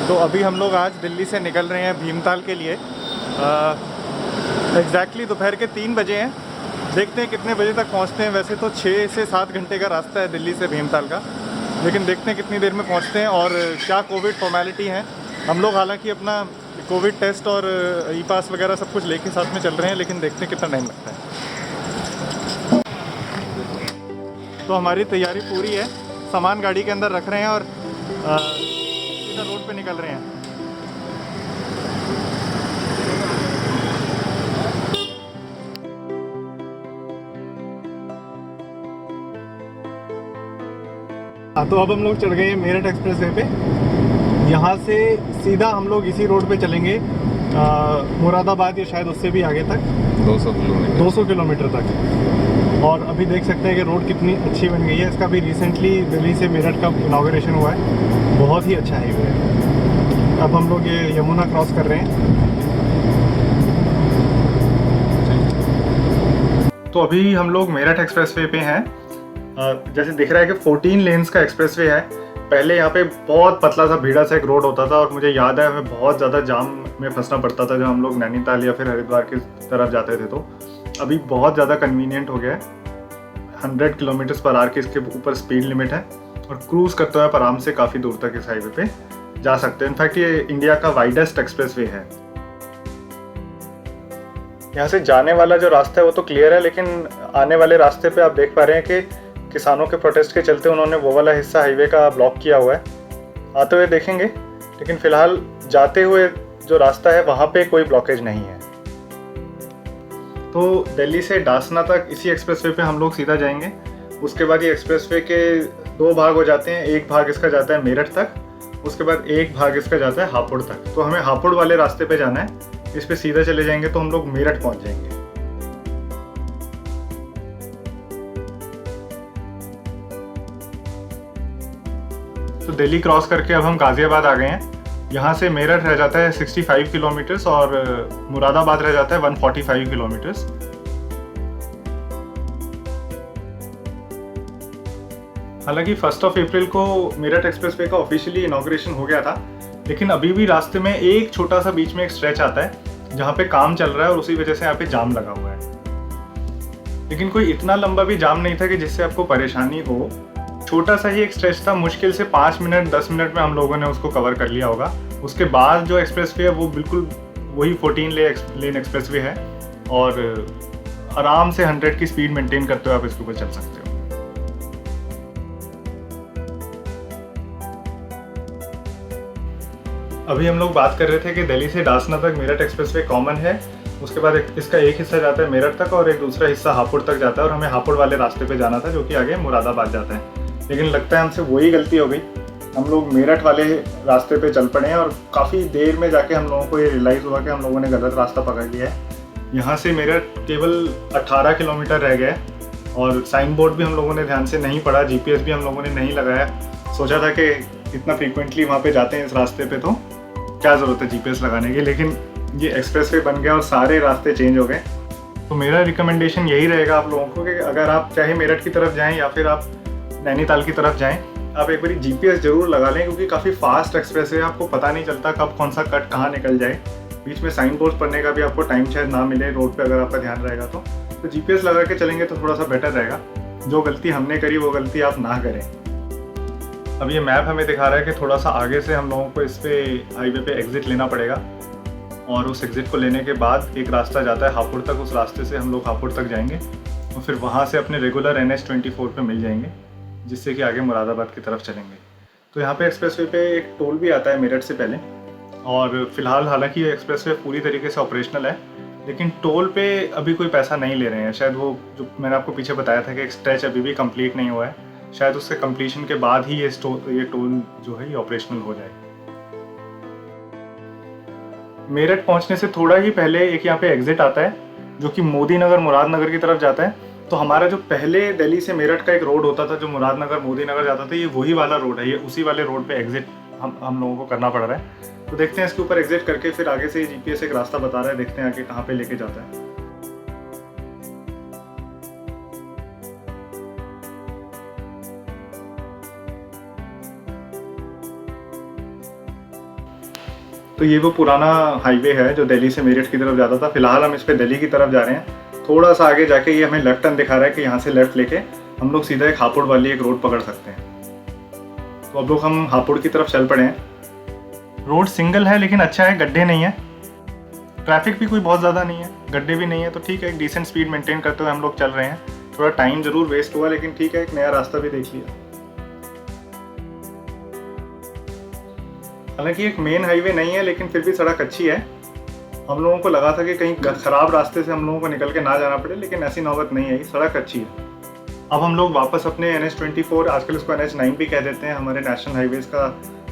तो अभी हम लोग आज दिल्ली से निकल रहे हैं भीमताल के लिए। एग्जैक्टली दोपहर के 3 बजे हैं। देखते हैं कितने बजे तक पहुंचते हैं। वैसे तो 6 से 7 घंटे का रास्ता है दिल्ली से भीमताल का, लेकिन देखते हैं कितनी देर में पहुंचते हैं और क्या कोविड फॉर्मेलिटी है। हम लोग हालांकि अपना कोविड टेस्ट और ई पास वगैरह सब कुछ लेके साथ में चल रहे हैं, लेकिन देखते हैं कितना टाइम लगता है। तो हमारी तैयारी पूरी है, सामान गाड़ी के अंदर रख रहे हैं और सीधा रोड पे निकल रहे हैं। तो अब हम लोग चढ़ गए हैं मेरठ एक्सप्रेस वे पे। यहाँ से सीधा हम लोग इसी रोड पे चलेंगे मुरादाबाद या शायद उससे भी आगे तक 200 किलोमीटर तक। और अभी देख सकते हैं कि रोड कितनी अच्छी बन गई है। इसका भी रिसेंटली दिल्ली से मेरठ का इनाग्रेशन हुआ है। बहुत ही अच्छा हाईवे है। अब हम लोग ये यमुना क्रॉस कर रहे हैं। तो अभी हम लोग मेरठ एक्सप्रेस वे पे हैं। जैसे दिख रहा है कि 14 लेन्स का एक्सप्रेस वे है। पहले यहाँ पे बहुत पतला सा भीड़ा सा एक रोड होता था और मुझे याद है हमें बहुत ज़्यादा जाम में फंसना पड़ता था जब हम लोग नैनीताल या फिर हरिद्वार की तरफ जाते थे। तो अभी बहुत ज़्यादा कन्वीनियंट हो गया है। 100 किलोमीटर पर आवर की इसके ऊपर स्पीड लिमिट है और क्रूज़ करते हुए आप आराम से काफ़ी दूर तक इस हाईवे पे जा सकते हैं। इनफैक्ट ये इंडिया का वाइडेस्ट एक्सप्रेस वे है। यहाँ से जाने वाला जो रास्ता है वो तो क्लियर है, लेकिन आने वाले रास्ते पे आप देख पा रहे हैं कि किसानों के प्रोटेस्ट के चलते उन्होंने वो वाला हिस्सा हाईवे का ब्लॉक किया हुआ है। आते हुए देखेंगे, लेकिन फिलहाल जाते हुए जो रास्ता है वहाँ पे कोई ब्लॉकेज नहीं है। तो दिल्ली से डासना तक इसी एक्सप्रेसवे पे हम लोग सीधा जाएंगे। उसके बाद ये एक्सप्रेसवे के 2 भाग हो जाते हैं। एक भाग इसका जाता है मेरठ तक, उसके बाद एक भाग इसका जाता है हापुड़ तक। तो हमें हापुड़ वाले रास्ते पे जाना है। इस पे सीधा चले जाएंगे तो हम लोग मेरठ पहुँच जाएंगे। तो दिल्ली क्रॉस करके अब हम गाजियाबाद आ गए हैं। यहाँ से मेरठ रह जाता है 65 किलोमीटर्स और मुरादाबाद रह जाता है 145 किलोमीटर्स। हालांकि 1 अप्रैल को मेरठ एक्सप्रेसवे का ऑफिशियली इनॉग्रेशन हो गया था, लेकिन अभी भी रास्ते में एक छोटा सा बीच में एक स्ट्रेच आता है जहाँ पे काम चल रहा है और उसी वजह से यहाँ पे जाम लगा हुआ है। लेकिन कोई इतना लंबा भी जाम नहीं था कि जिससे आपको परेशानी हो। छोटा सा ही एक स्ट्रेच था, मुश्किल से 5 मिनट 10 मिनट में हम लोगों ने उसको कवर कर लिया होगा। उसके बाद जो एक्सप्रेसवे है वो बिल्कुल वही 14 लेन एक्सप्रेसवे है और आराम से 100 की स्पीड मेंटेन करते हुए आप इसके ऊपर चल सकते हो। अभी हम लोग बात कर रहे थे कि दिल्ली से डासना तक मेरठ एक्सप्रेसवे कॉमन है। उसके बाद इसका एक हिस्सा जाता है मेरठ तक और एक दूसरा हिस्सा हापुड़ तक जाता है और हमें हापुड़ वाले रास्ते पे जाना था जो कि आगे मुरादाबाद जाता है। लेकिन लगता है हमसे वही गलती हो गई, हम लोग मेरठ वाले रास्ते पे चल पड़े हैं और काफ़ी देर में जाके हम लोगों को ये रियलाइज़ हुआ कि हम लोगों ने गलत रास्ता पकड़ लिया है। यहाँ से मेरठ केवल 18 किलोमीटर रह गया और साइन बोर्ड भी हम लोगों ने ध्यान से नहीं पढ़ा, GPS भी हम लोगों ने नहीं लगाया। सोचा था कि इतना फ्रीक्वेंटली वहाँ पे जाते हैं इस रास्ते पे तो क्या ज़रूरत है GPS लगाने की, लेकिन ये एक्सप्रेसवे बन गया और सारे रास्ते चेंज हो गए। तो मेरा रिकमेंडेशन यही रहेगा आप लोगों को कि अगर आप चाहे मेरठ की तरफ जाएँ या फिर आप नैनीताल की तरफ जाएं, आप एक बार GPS जरूर लगा लें, क्योंकि काफ़ी फास्ट एक्सप्रेस है। आपको पता नहीं चलता कब कौन सा कट कहाँ निकल जाए। बीच में साइन बोर्ड पढ़ने का भी आपको टाइम शायद ना मिले रोड पे, अगर आपका ध्यान रहेगा तो GPS लगा के चलेंगे तो थोड़ा सा बेटर रहेगा। जो गलती हमने करी वो गलती आप ना करें। अब ये मैप हमें दिखा रहा है कि थोड़ा सा आगे से हम लोगों को इस पे हाईवे पे एग्जिट लेना पड़ेगा और उस एग्जिट को लेने के बाद एक रास्ता जाता है हापुड़ तक। उस रास्ते से हम लोग हापुड़ तक जाएंगे और फिर वहाँ से अपने रेगुलर NH24 पे मिल जाएंगे, जिससे कि आगे मुरादाबाद की तरफ चलेंगे। तो यहाँ पे एक्सप्रेसवे पे एक टोल भी आता है मेरठ से पहले, और फिलहाल हालांकि ये एक्सप्रेसवे पूरी तरीके से ऑपरेशनल है, लेकिन टोल पे अभी कोई पैसा नहीं ले रहे हैं। शायद वो जो मैंने आपको पीछे बताया था कि एक स्ट्रेच अभी भी कंप्लीट नहीं हुआ है, शायद उसके कंप्लीशन के बाद ही ये टोल जो है ये ऑपरेशनल हो जाए। मेरठ पहुँचने से थोड़ा ही पहले एक यहाँ पे एग्जिट आता है जो कि मोदी नगर मुरादनगर की तरफ जाता है। तो हमारा जो पहले दिल्ली से मेरठ का एक रोड होता था जो मुरादनगर मोदी नगर जाता था, ये वही वाला रोड है। ये उसी वाले रोड पे एग्जिट हम लोगों को करना पड़ रहा है। तो देखते हैं इसके ऊपर एग्जिट करके फिर आगे से GPS एक रास्ता बता रहा है, देखते हैं आगे कहाँ पे लेके जाता है। तो ये वो पुराना हाईवे है जो दिल्ली से मेरठ की तरफ जाता था। फिलहाल हम इस पे दिल्ली की तरफ जा रहे हैं। थोड़ा सा आगे जाके ये हमें लेफ्ट टर्न दिखा रहा है कि यहाँ से लेफ्ट लेके हम लोग सीधा एक हापुड़ वाली एक रोड पकड़ सकते हैं। तो अब लोग हम हापुड़ की तरफ चल पड़े हैं। रोड सिंगल है लेकिन अच्छा है, गड्ढे नहीं है, ट्रैफिक भी कोई बहुत ज़्यादा नहीं है, गड्ढे भी नहीं है, तो ठीक है, एक डिसेंट स्पीड मेंटेन करते हुए हम लोग चल रहे हैं। थोड़ा टाइम ज़रूर वेस्ट हुआ लेकिन ठीक है, एक नया रास्ता भी देख लिया। हालांकि एक मेन हाईवे नहीं है लेकिन फिर भी सड़क अच्छी है। हम लोगों को लगा था कि कहीं ख़राब रास्ते से हम लोगों को निकल के ना जाना पड़े, लेकिन ऐसी नौबत नहीं आई, सड़क अच्छी है। अब हम लोग वापस अपने NH-24, आजकल उसको NH-9 भी कह देते हैं, हमारे नेशनल हाईवेज का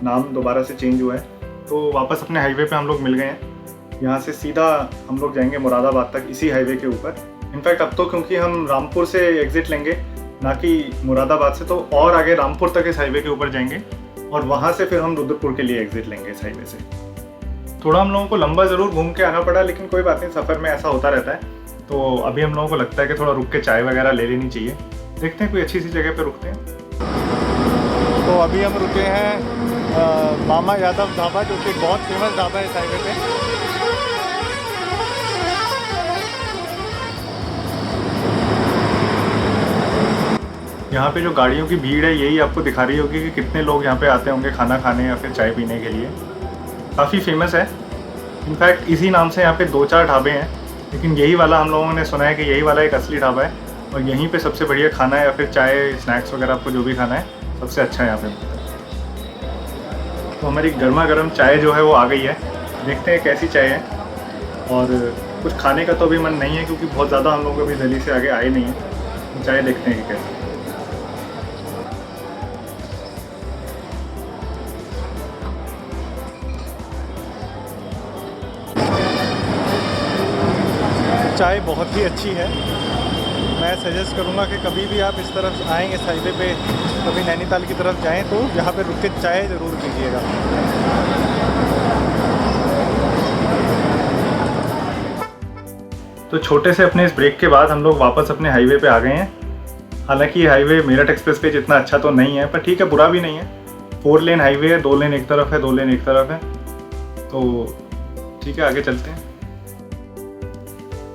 नाम दोबारा से चेंज हुआ है, तो वापस अपने हाईवे पे हम लोग मिल गए हैं। यहाँ से सीधा हम लोग जाएंगे मुरादाबाद तक इसी हाईवे के ऊपर। इनफैक्ट अब तो क्योंकि हम रामपुर से एग्जिट लेंगे ना कि मुरादाबाद से, तो और आगे रामपुर तक इस हाईवे के ऊपर जाएंगे और वहाँ से फिर हम रुद्रपुर के लिए एग्जिट लेंगे इस हाईवे से। थोड़ा हम लोगों को लंबा ज़रूर घूम के आना पड़ा, लेकिन कोई बात नहीं, सफ़र में ऐसा होता रहता है। तो अभी हम लोगों को लगता है कि थोड़ा रुक के चाय वगैरह ले लेनी चाहिए। देखते हैं कोई अच्छी सी जगह पे रुकते हैं। तो अभी हम रुके हैं मामा यादव ढाबा, जो कि बहुत फेमस ढाबा है इस हाईवे पे। यहाँ पे जो गाड़ियों की भीड़ है यही आपको दिखा रही होगी कि कितने लोग यहाँ पे आते होंगे खाना खाने या फिर चाय पीने के लिए। काफ़ी फेमस है, इनफैक्ट इसी नाम से यहाँ पे 2-4 ढाबे हैं, लेकिन यही वाला हम लोगों ने सुना है कि यही वाला एक असली ढाबा है और यहीं पे सबसे बढ़िया खाना है, या फिर चाय स्नैक्स वगैरह आपको जो भी खाना है सबसे अच्छा है यहाँ पे। तो हमारी गर्मा गर्म चाय जो है वो आ गई है, देखते हैं कैसी चाय है। और कुछ खाने का तो अभी मन नहीं है क्योंकि बहुत ज़्यादा हम लोग अभी दिल्ली से आगे आए नहीं हैं। चाय देखते हैं कि कैसी। चाय बहुत ही अच्छी है। मैं सजेस्ट करूँगा कि कभी भी आप इस तरफ आएँ, इस हाईवे पे कभी नैनीताल की तरफ जाएं तो यहाँ पे रुक के चाय ज़रूर पीजिएगा। तो छोटे से अपने इस ब्रेक के बाद हम लोग वापस अपने हाईवे पे आ गए हैं। हालांकि ये हाईवे मेरठ एक्सप्रेस वे जितना अच्छा तो नहीं है, पर ठीक है, बुरा भी नहीं है। 4 लेन हाईवे है, 2 लेन एक तरफ है, 2 लेन एक तरफ है, तो ठीक है, आगे चलते हैं।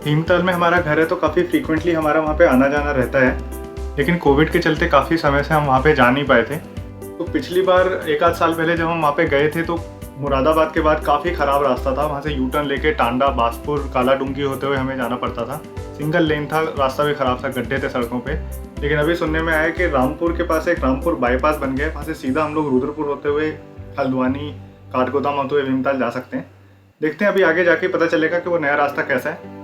भीमताल में हमारा घर है तो काफ़ी फ्रीक्वेंटली हमारा वहाँ पे आना जाना रहता है, लेकिन कोविड के चलते काफ़ी समय से हम वहाँ पे जा नहीं पाए थे। तो पिछली बार 1-8 साल पहले जब हम वहाँ पे गए थे तो मुरादाबाद के बाद काफ़ी ख़राब रास्ता था। वहाँ से यू टर्न लेके टांडा, बासपुर, काला डूंगी होते हुए हमें जाना पड़ता था। सिंगल लेन था, रास्ता भी ख़राब था, गड्ढे थे सड़कों पर। लेकिन अभी सुनने में आया कि रामपुर के पास एक रामपुर बाईपास बन गया है, वहाँ से सीधा हम लोग रुद्रपुर होते हुए हल्द्वानी, काठगोदाम होते हुए भीमताल जा सकते हैं। देखते हैं अभी आगे जाके पता चलेगा कि वो नया रास्ता कैसा है।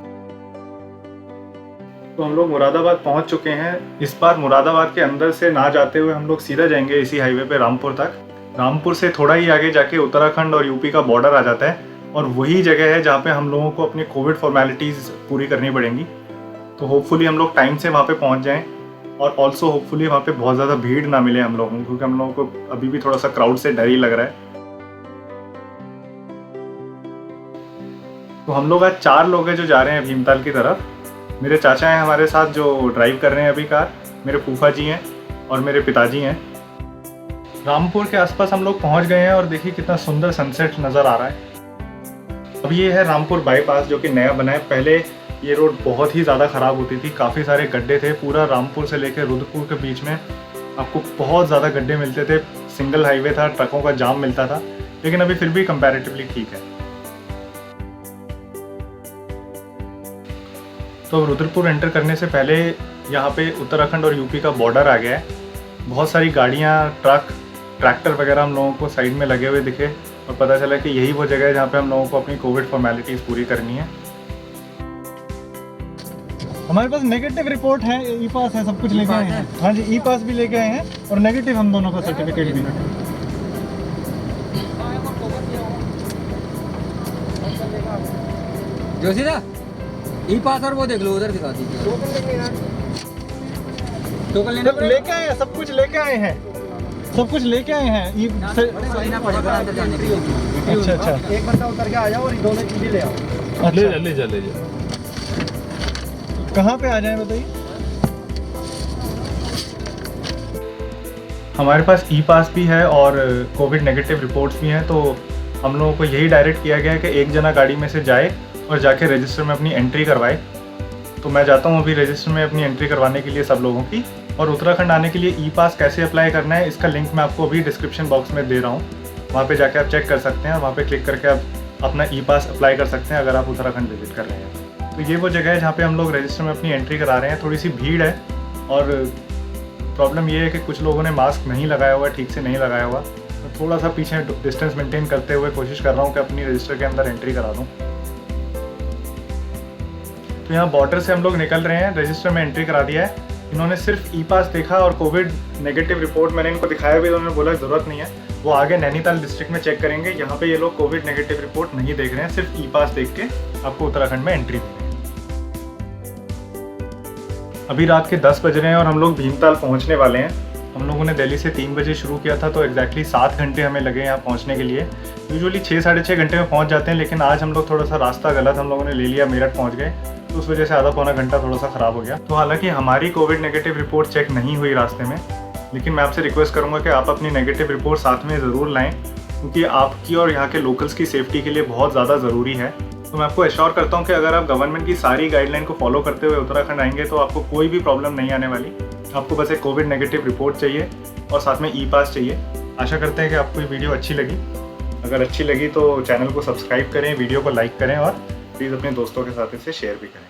तो हम लोग मुरादाबाद पहुंच चुके हैं। इस बार मुरादाबाद के अंदर से ना जाते हुए हम लोग सीधा जाएंगे इसी हाईवे पे रामपुर तक। रामपुर से थोड़ा ही आगे जाके उत्तराखंड और यूपी का बॉर्डर आ जाता है और वही जगह है जहाँ पे हम लोगों को अपनी कोविड फॉर्मेलिटीज़ पूरी करनी पड़ेंगी। तो होपफुली हम लोग टाइम से वहाँ पे पहुँच जाएँ और ऑल्सो होपफुली वहाँ पे बहुत ज़्यादा भीड़ ना मिले हम लोगों को, क्योंकि हम लोगों को अभी भी थोड़ा सा क्राउड से डर ही लग रहा है। तो हम लोग आज 4 लोग हैं जो जा रहे हैं भीमताल की तरफ। मेरे चाचा हैं हमारे साथ जो ड्राइव कर रहे हैं अभी कार, मेरे फूफा जी हैं और मेरे पिताजी हैं। रामपुर के आसपास हम लोग पहुंच गए हैं और देखिए कितना सुंदर सनसेट नज़र आ रहा है। अब ये है रामपुर बाईपास जो कि नया बना है। पहले ये रोड बहुत ही ज़्यादा ख़राब होती थी, काफ़ी सारे गड्ढे थे। पूरा रामपुर से लेकर रुद्रपुर के बीच में आपको बहुत ज़्यादा गड्ढे मिलते थे। सिंगल हाईवे था, ट्रकों का जाम मिलता था, लेकिन अभी फिर भी कंपैरेटिवली ठीक है। तो रुद्रपुर एंटर करने से पहले यहाँ पे उत्तराखंड और यूपी का बॉर्डर आ गया है। बहुत सारी गाड़ियाँ, ट्रक, ट्रैक्टर वगैरह हम लोगों को साइड में लगे हुए दिखे और पता चला कि यही वो जगह है जहाँ पे हम लोगों को अपनी कोविड फॉर्मेलिटीज़ पूरी करनी है। हमारे पास नेगेटिव रिपोर्ट है, ई पास है, सब कुछ लेके आए हैं। हाँ जी, ई पास भी लेके आए हैं और नेगेटिव हम दोनों का सर्टिफिकेट भी। जोशीदा ई पास और वो देख लो, उधर दिखा दीजिए। टोकन लेके आए हैं, सब कुछ लेके आए हैं, सब कुछ लेके आए हैं। अच्छा अच्छा, एक बंदा उतर के आ जाओ और दोनों चीजें ले आओ। ले जा कहाँ पे आ जाए बताइए। हमारे पास ई पास भी है और कोविड नेगेटिव रिपोर्ट्स भी हैं, तो हम लोगों को यही डायरेक्ट किया गया है कि एक जना गाड़ी में से जाए और जाके रजिस्टर में अपनी एंट्री करवाए। तो मैं जाता हूँ अभी रजिस्टर में अपनी एंट्री करवाने के लिए सब लोगों की। और उत्तराखंड आने के लिए ई पास कैसे अप्लाई करना है इसका लिंक मैं आपको अभी डिस्क्रिप्शन बॉक्स में दे रहा हूँ, वहाँ पे जाके आप चेक कर सकते हैं और वहाँ पे क्लिक करके आप अपना ई पास अप्लाई कर सकते हैं अगर आप उत्तराखंड विजिट कर रहे हैं। तो ये वो जगह है जहाँ पे हम लोग रजिस्टर में अपनी एंट्री करा रहे हैं। थोड़ी सी भीड़ है और प्रॉब्लम ये है कि कुछ लोगों ने मास्क नहीं लगाया हुआ, ठीक से नहीं लगाया हुआ। तो थोड़ा सा पीछे डिस्टेंस मेंटेन करते हुए कोशिश कर रहा हूँ कि अपनी रजिस्टर के अंदर एंट्री करा दूँ। तो यहाँ बॉर्डर से हम लोग निकल रहे हैं, रजिस्टर में एंट्री करा दिया है। इन्होंने सिर्फ ई पास देखा और कोविड नेगेटिव रिपोर्ट मैंने इनको दिखाया भी, उन्होंने बोला ज़रूरत नहीं है, वो आगे नैनीताल डिस्ट्रिक्ट में चेक करेंगे। यहाँ पे ये लोग कोविड नेगेटिव रिपोर्ट नहीं देख रहे हैं, सिर्फ ई पास देख के आपको उत्तराखंड में एंट्री दे रहे हैं। अभी रात के 10 बज रहे हैं और हम लोग भीमताल पहुँचने वाले हैं। हम लोगों ने दिल्ली से 3 बजे शुरू किया था, तो एग्जैक्टली 7 घंटे हमें लगे यहाँ पहुँचने के लिए। यूजुअली 6 साढ़े 6 घंटे में पहुँच जाते हैं, लेकिन आज हम लोग थोड़ा सा रास्ता गलत हम लोगों ने ले लिया, मेरठ पहुँच गए, तो उस वजह से आधा पौना घंटा थोड़ा सा ख़राब हो गया। तो हालांकि हमारी कोविड नेगेटिव रिपोर्ट चेक नहीं हुई रास्ते में, लेकिन मैं आपसे रिक्वेस्ट करूंगा कि आप अपनी नेगेटिव रिपोर्ट साथ में ज़रूर लाएं, क्योंकि आपकी और यहाँ के लोकल्स की सेफ्टी के लिए बहुत ज़्यादा ज़रूरी है। तो मैं आपको एश्योर करता हूँ कि अगर आप गवर्नमेंट की सारी गाइडलाइन को फॉलो करते हुए उत्तराखंड आएंगे तो आपको कोई भी प्रॉब्लम नहीं आने वाली। आपको बस एक कोविड नेगेटिव रिपोर्ट चाहिए और साथ में ई पास चाहिए। आशा करते हैं कि आपको ये वीडियो अच्छी लगी। अगर अच्छी लगी तो चैनल को सब्सक्राइब करें, वीडियो को लाइक करें और प्लीज़ अपने दोस्तों के साथ इसे शेयर भी करें।